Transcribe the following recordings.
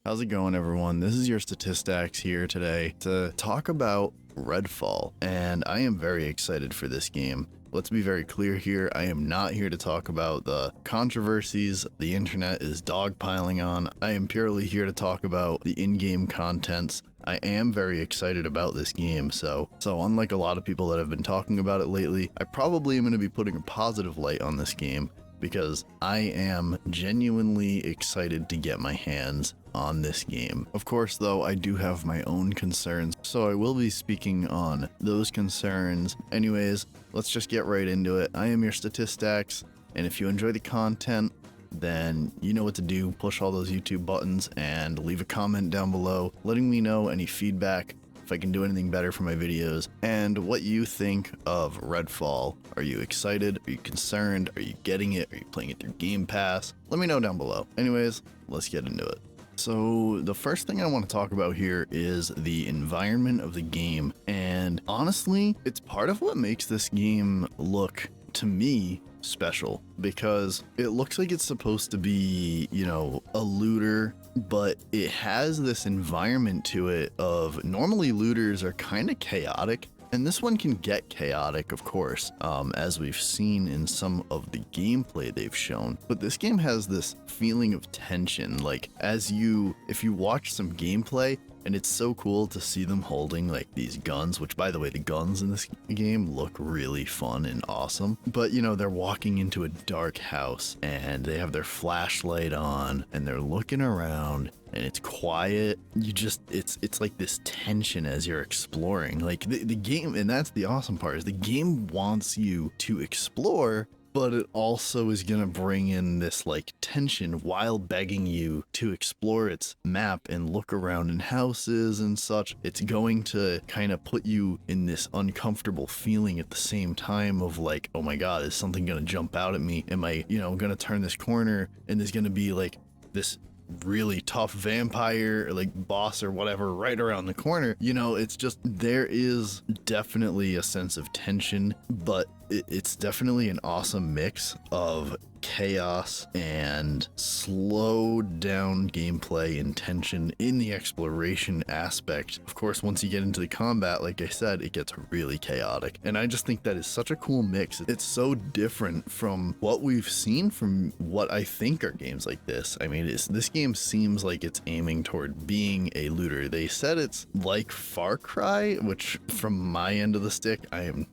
How's it going, everyone? This is your STATISTACS here today to talk about RedFall, and I am very excited for this game. Let's be very clear here, I am not here to talk about the controversies the internet is dogpiling on. I am purely here to talk about the in-game contents. I am very excited about this game, so unlike a lot of people that have been talking about it lately, I probably am going to be putting a positive light on this game because I am genuinely excited to get my hands on this game. Of course, though, I do have my own concerns, so I will be speaking on those concerns. Anyways, let's just get right into it. I am your STATISTACS, and if you enjoy the content, then you know what to do. Push all those YouTube buttons and leave a comment down below letting me know any feedback, if I can do anything better for my videos, and what you think of RedFall. Are you excited? Are you concerned? Are you getting it? Are you playing it through Game Pass? Let me know down below. Anyways, let's get into it. So the first thing I want to talk about here is the environment of the game, and honestly, it's part of what makes this game look, to me, special, because it looks like it's supposed to be, you know, a looter, but it has this environment to it of normally looters are kind of chaotic. And this one can get chaotic, of course, as we've seen in some of the gameplay they've shown. But this game has this feeling of tension, like if you watch some gameplay, and it's so cool to see them holding like these guns, which by the way, the guns in this game look really fun and awesome. But you know, they're walking into a dark house and they have their flashlight on and they're looking around and it's quiet. It's like this tension as you're exploring. Like the game, and that's the awesome part, is the game wants you to explore, but it also is gonna bring in this like tension while begging you to explore its map and look around in houses and such. It's going to kind of put you in this uncomfortable feeling at the same time of like, oh my god, is something gonna jump out at me? Am I, gonna turn this corner and there's gonna be like this really tough vampire or like boss or whatever right around the corner? It's just, there is definitely a sense of tension, but it's definitely an awesome mix of chaos and slowed down gameplay and tension in the exploration aspect. Of course, once you get into the combat, like I said, it gets really chaotic, and I just think that is such a cool mix. It's so different from what we've seen from what I think are games like this. I mean, this game seems like it's aiming toward being a looter. They said it's like Far Cry, which from my end of the stick, I am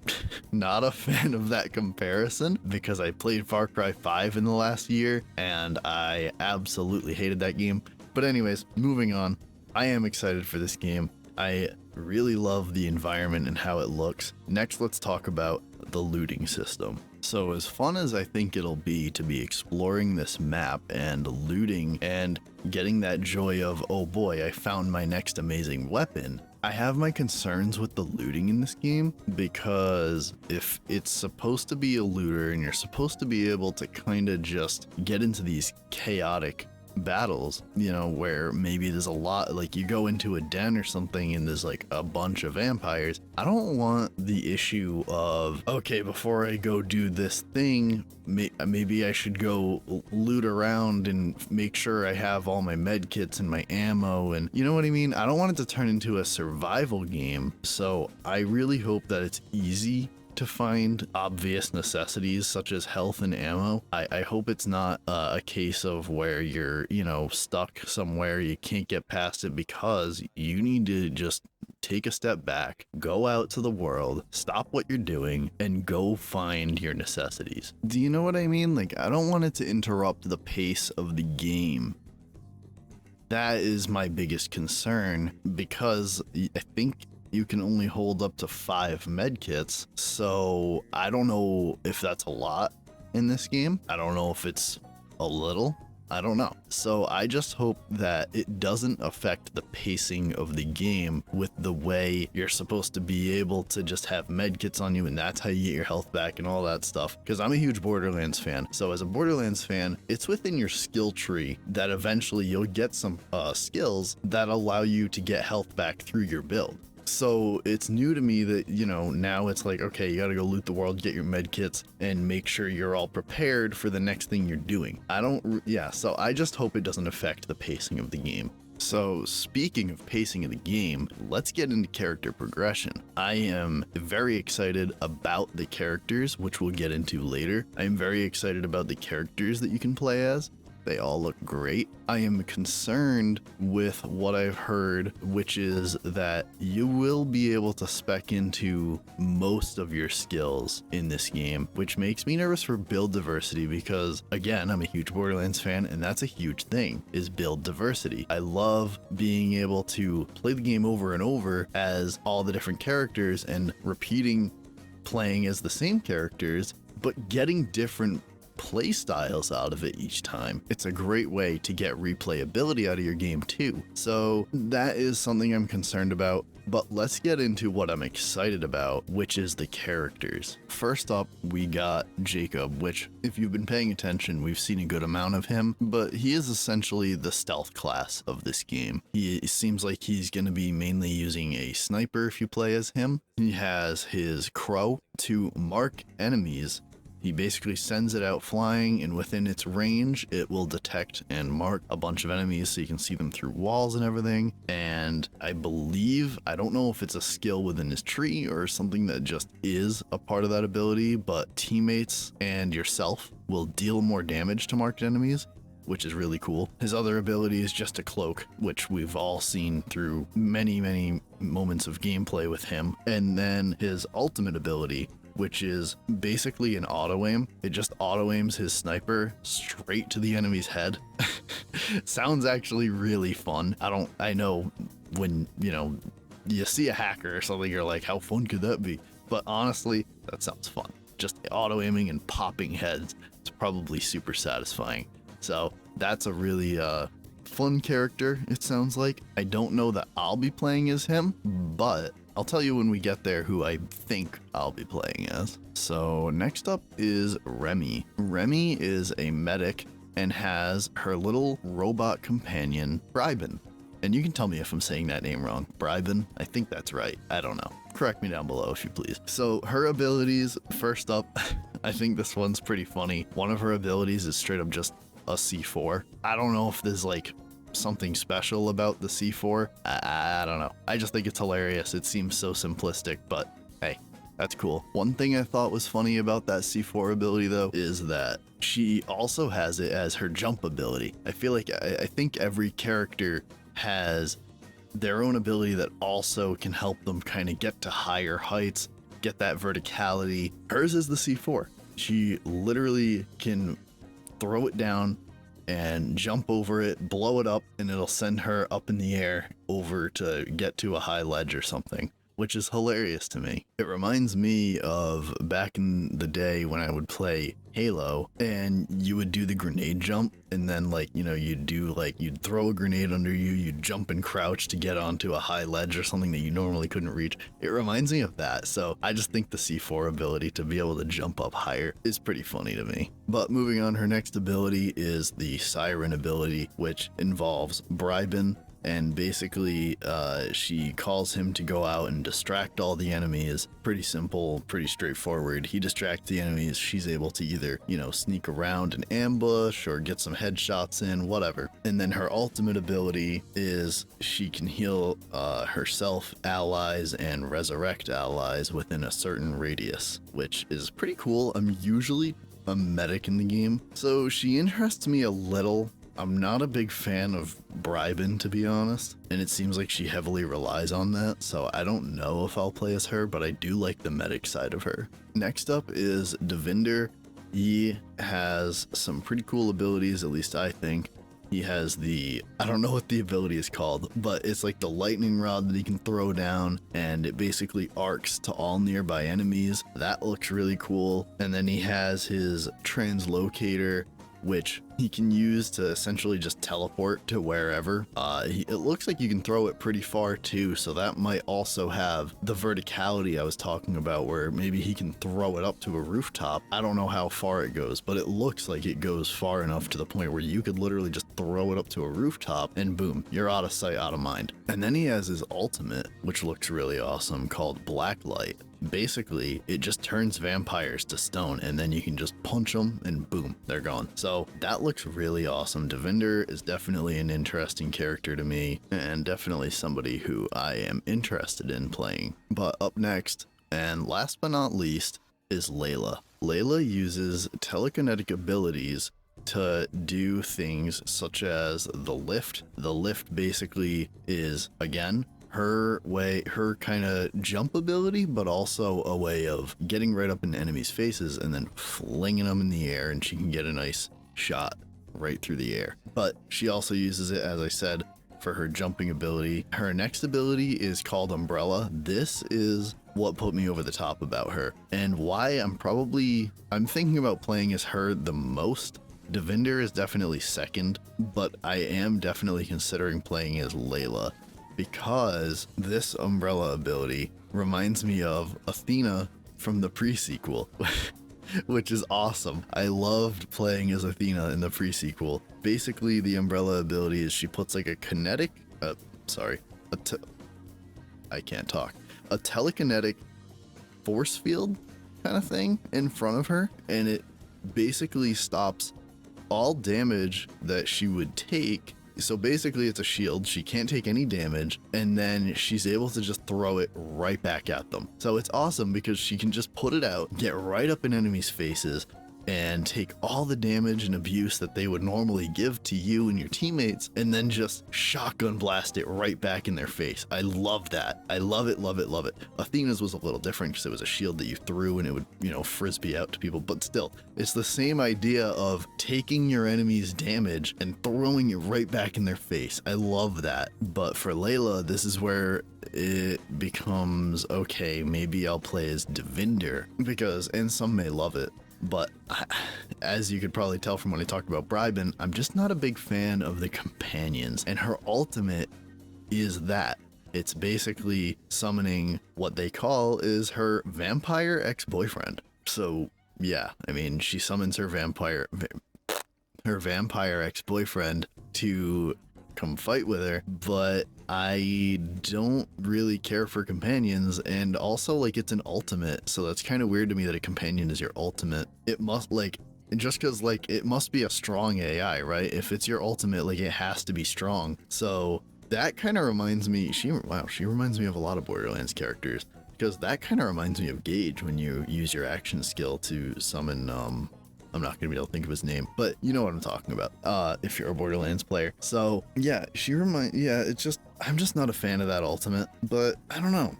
not a fan of that comparison, because I played Far Cry 5 in the last year and I absolutely hated that game. But anyways, moving on, I am excited for this game. I really love the environment and how it looks. Next, let's talk about the looting system. So as fun as I think it'll be to be exploring this map and looting and getting that joy of, oh boy, I found my next amazing weapon, I have my concerns with the looting in this game, because if it's supposed to be a looter and you're supposed to be able to kind of just get into these chaotic battles, where maybe there's a lot, like you go into a den or something and there's like a bunch of vampires, I don't want the issue of, okay, before I go do this thing, maybe I should go loot around and make sure I have all my med kits and my ammo, and you know what I mean? I don't want it to turn into a survival game, so I really hope that it's easy to find obvious necessities such as health and ammo. I hope it's not a case of where you're, stuck somewhere, you can't get past it, because you need to just take a step back, go out to the world, stop what you're doing, and go find your necessities. Do you know what I mean? Like, I don't want it to interrupt the pace of the game. That is my biggest concern, because I think you can only hold up to 5 medkits, so I don't know if that's a lot in this game. I don't know if it's a little. I don't know. So I just hope that it doesn't affect the pacing of the game with the way you're supposed to be able to just have medkits on you and that's how you get your health back and all that stuff. Because I'm a huge Borderlands fan. So as a Borderlands fan, it's within your skill tree that eventually you'll get some skills that allow you to get health back through your build. So it's new to me that, now it's like, okay, you gotta go loot the world, get your med kits, and make sure you're all prepared for the next thing you're doing. So I just hope it doesn't affect the pacing of the game. So speaking of pacing of the game, let's get into character progression. I am very excited about the characters, which we'll get into later. I am very excited about the characters that you can play as. They all look great. I am concerned with what I've heard, which is that you will be able to spec into most of your skills in this game, which makes me nervous for build diversity because, again, I'm a huge Borderlands fan, and that's a huge thing, is build diversity. I love being able to play the game over and over as all the different characters and repeating playing as the same characters, but getting different play styles out of it each time. It's a great way to get replayability out of your game too. So that is something I'm concerned about, but let's get into what I'm excited about, which is the characters. First up, we got Jacob, which if you've been paying attention, we've seen a good amount of him, but he is essentially the stealth class of this game. He seems like he's going to be mainly using a sniper if you play as him. He has his crow to mark enemies. He basically sends it out flying, and within its range, it will detect and mark a bunch of enemies so you can see them through walls and everything. And I believe, I don't know if it's a skill within his tree or something that just is a part of that ability, but teammates and yourself will deal more damage to marked enemies, which is really cool. His other ability is just a cloak, which we've all seen through many moments of gameplay with him. And then his ultimate ability, which is basically an auto aim. It just auto aims his sniper straight to the enemy's head. Sounds actually really fun. I know when, you see a hacker or something, you're like, how fun could that be? But honestly, that sounds fun. Just auto aiming and popping heads. It's probably super satisfying. So that's a really fun character, it sounds like. I don't know that I'll be playing as him, but I'll tell you when we get there who I think I'll be playing as. So next up is Remy. Remy is a medic and has her little robot companion, Brybin. And you can tell me if I'm saying that name wrong. Brybin? I think that's right. I don't know. Correct me down below if you please. So her abilities, first up, I think this one's pretty funny. One of her abilities is straight up just a C4. I don't know if there's like something special about the C4. I don't know. I just think it's hilarious. It seems so simplistic, but hey, that's cool. One thing I thought was funny about that C4 ability though is that she also has it as her jump ability. I feel like I think every character has their own ability that also can help them kind of get to higher heights, get that verticality. Hers is the C4. She literally can throw it down and jump over it, blow it up, and it'll send her up in the air over to get to a high ledge or something, which is hilarious to me. It reminds me of back in the day when I would play Halo and you would do the grenade jump, and then you'd throw a grenade under you, you'd jump and crouch to get onto a high ledge or something that you normally couldn't reach. It reminds me of that. So I just think the C4 ability to be able to jump up higher is pretty funny to me. But moving on, her next ability is the Siren ability, which involves Brybin. And basically, she calls him to go out and distract all the enemies. Pretty simple, pretty straightforward. He distracts the enemies. She's able to either, sneak around and ambush or get some headshots in, whatever. And then her ultimate ability is she can heal herself, allies, and resurrect allies within a certain radius, which is pretty cool. I'm usually a medic in the game, so she interests me a little. I'm not a big fan of Brybin, to be honest, and it seems like she heavily relies on that, so I don't know if I'll play as her, but I do like the medic side of her. Next up is Devinder. He has some pretty cool abilities, at least I think. He has I don't know what the ability is called, but it's like the lightning rod that he can throw down, and it basically arcs to all nearby enemies. That looks really cool. And then he has his translocator, which he can use to essentially just teleport to wherever. It looks like you can throw it pretty far too, so that might also have the verticality I was talking about, where maybe he can throw it up to a rooftop. I don't know how far it goes, but it looks like it goes far enough to the point where you could literally just throw it up to a rooftop and boom, you're out of sight, out of mind. And then he has his ultimate, which looks really awesome, called Blacklight. basically it just turns vampires to stone, and then you can just punch them and boom, they're gone. So that looks really awesome. Devinder is definitely an interesting character to me, and definitely somebody who I am interested in playing. But up next, and last but not least, is Layla. Layla uses telekinetic abilities to do things such as the lift. The lift basically is, again, her kind of jump ability, but also a way of getting right up in enemies' faces and then flinging them in the air, and she can get a nice shot right through the air. But she also uses it, as I said, for her jumping ability. Her next ability is called Umbrella. This is what put me over the top about her, and why I'm thinking about playing as her the most. Devinder is definitely second, but I am definitely considering playing as Layla, because this Umbrella ability reminds me of Athena from the pre-sequel, which is awesome. I loved playing as Athena in the pre-sequel. Basically, the Umbrella ability is she puts like a kinetic, I can't talk, a telekinetic force field kind of thing in front of her, and it basically stops all damage that she would take. So basically it's a shield, she can't take any damage, and then she's able to just throw it right back at them. So it's awesome because she can just put it out, get right up in enemies' faces, and take all the damage and abuse that they would normally give to you and your teammates, and then just shotgun blast it right back in their face. I love that. I love it, love it, love it. Athena's was a little different because it was a shield that you threw and it would, frisbee out to people, but still, it's the same idea of taking your enemy's damage and throwing it right back in their face. I love that. But for Layla, this is where it becomes, okay, maybe I'll play as Devinder, because, and some may love it, but as you could probably tell from when I talked about Brybin, I'm just not a big fan of the companions, and her ultimate is that. It's basically summoning what they call is her vampire ex-boyfriend. So yeah, I mean, she summons her vampire ex-boyfriend to come fight with her, but I don't really care for companions, and also, like, it's an ultimate, so that's kind of weird to me that a companion is your ultimate. It must, like, just because, like, it must be a strong AI, right? If it's your ultimate, like, it has to be strong. So that kind of reminds me, she reminds me of a lot of Borderlands characters, because that kind of reminds me of Gage when you use your action skill to summon, I'm not gonna be able to think of his name, but you know what I'm talking about, if you're a Borderlands player. So yeah, I'm just not a fan of that ultimate, but I don't know,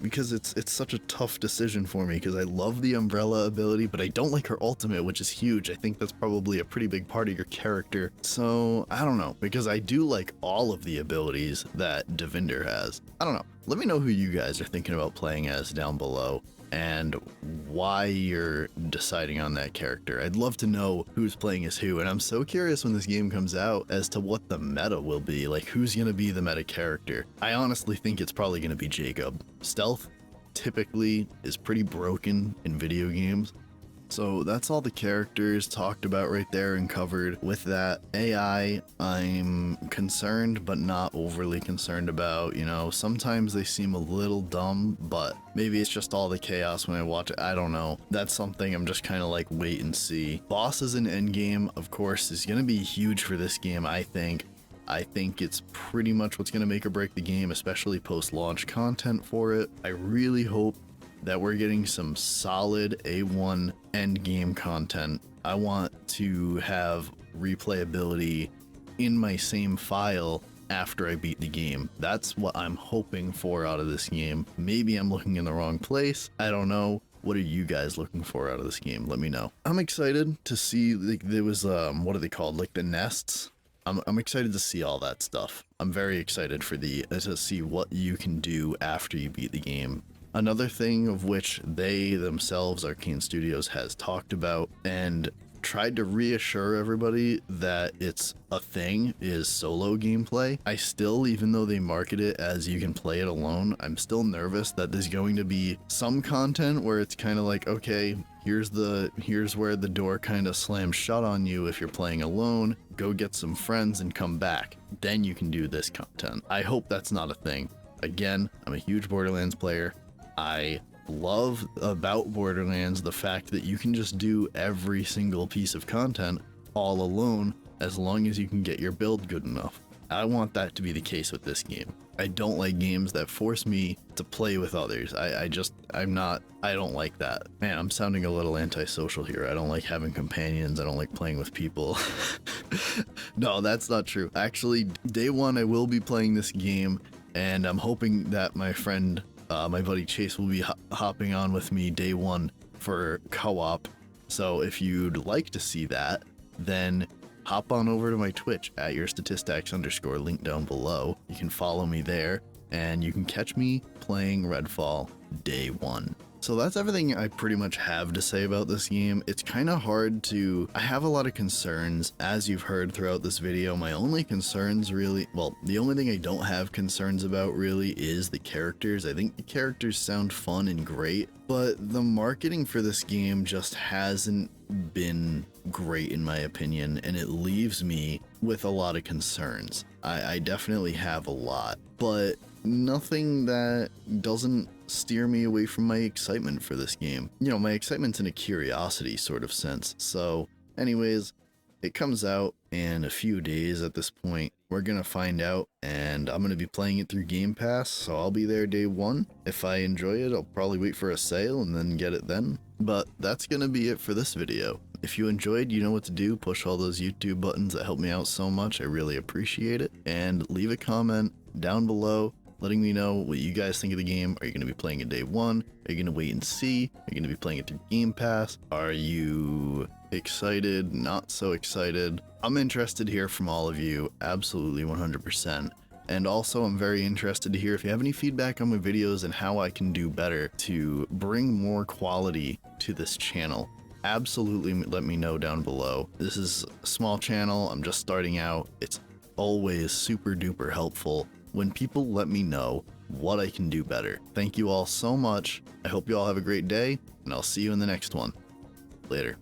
because it's such a tough decision for me, because I love the Umbrella ability, but I don't like her ultimate, which is huge. I think that's probably a pretty big part of your character. So I don't know, because I do like all of the abilities that Devinder has. I don't know. Let me know who you guys are thinking about playing as down below, and why you're deciding on that character. I'd love to know who's playing as who, and I'm so curious when this game comes out as to what the meta will be, like who's gonna be the meta character. I honestly think it's probably gonna be Jacob. Stealth typically is pretty broken in video games. So that's all the characters talked about right there and covered. With that, AI, I'm concerned but not overly concerned about. Sometimes they seem a little dumb, but maybe it's just all the chaos when I watch it. I don't know. That's something I'm just kind of like wait and see. Bosses in endgame, of course, is going to be huge for this game, I think. I think it's pretty much what's going to make or break the game, especially post-launch content for it. I really hope that we're getting some solid A1 endgame content. I want to have replayability in my same file after I beat the game. That's what I'm hoping for out of this game. Maybe I'm looking in the wrong place. I don't know. What are you guys looking for out of this game? Let me know. I'm excited to see, like, there was, what are they called? Like the nests? I'm excited to see all that stuff. I'm very excited for to see what you can do after you beat the game. Another thing of which they themselves, Arcane Studios, has talked about and tried to reassure everybody that it's a thing is solo gameplay. I still, even though they market it as you can play it alone, I'm still nervous that there's going to be some content where it's kind of like, okay, here's where the door kind of slams shut on you if you're playing alone. Go get some friends and come back. Then you can do this content. I hope that's not a thing. Again, I'm a huge Borderlands player. I love about Borderlands the fact that you can just do every single piece of content all alone as long as you can get your build good enough. I want that to be the case with this game. I don't like games that force me to play with others. I don't like that. Man, I'm sounding a little antisocial here. I don't like having companions. I don't like playing with people. No, that's not true. Actually, day one, I will be playing this game, and I'm hoping that my friend, my buddy Chase, will be hopping on with me day one for co-op. So if you'd like to see that, then hop on over to my Twitch at @STATISTACS_, link down below. You can follow me there, and you can catch me playing Redfall day one. So that's everything I pretty much have to say about this game. It's kind of hard to... I have a lot of concerns, as you've heard throughout this video. My only concerns really... Well, the only thing I don't have concerns about really is the characters. I think the characters sound fun and great, but the marketing for this game just hasn't been great in my opinion, and it leaves me with a lot of concerns. I definitely have a lot, but nothing that doesn't steer me away from my excitement for this game. You know, my excitement's in a curiosity sort of sense. So anyways, it comes out in a few days at this point. We're gonna find out, and I'm gonna be playing it through Game Pass, so I'll be there day one. If I enjoy it, I'll probably wait for a sale and then get it then. But that's gonna be it for this video. If you enjoyed, you know what to do. Push all those YouTube buttons that help me out so much. I really appreciate it. And leave a comment down below letting me know what you guys think of the game. Are you going to be playing it day one? Are you going to wait and see? Are you going to be playing it through Game Pass? Are you excited? Not so excited? I'm interested to hear from all of you. Absolutely 100%. And also, I'm very interested to hear if you have any feedback on my videos and how I can do better to bring more quality to this channel. Absolutely let me know down below. This is a small channel. I'm just starting out. It's always super duper helpful when people let me know what I can do better. Thank you all so much. I hope you all have a great day, and I'll see you in the next one. Later.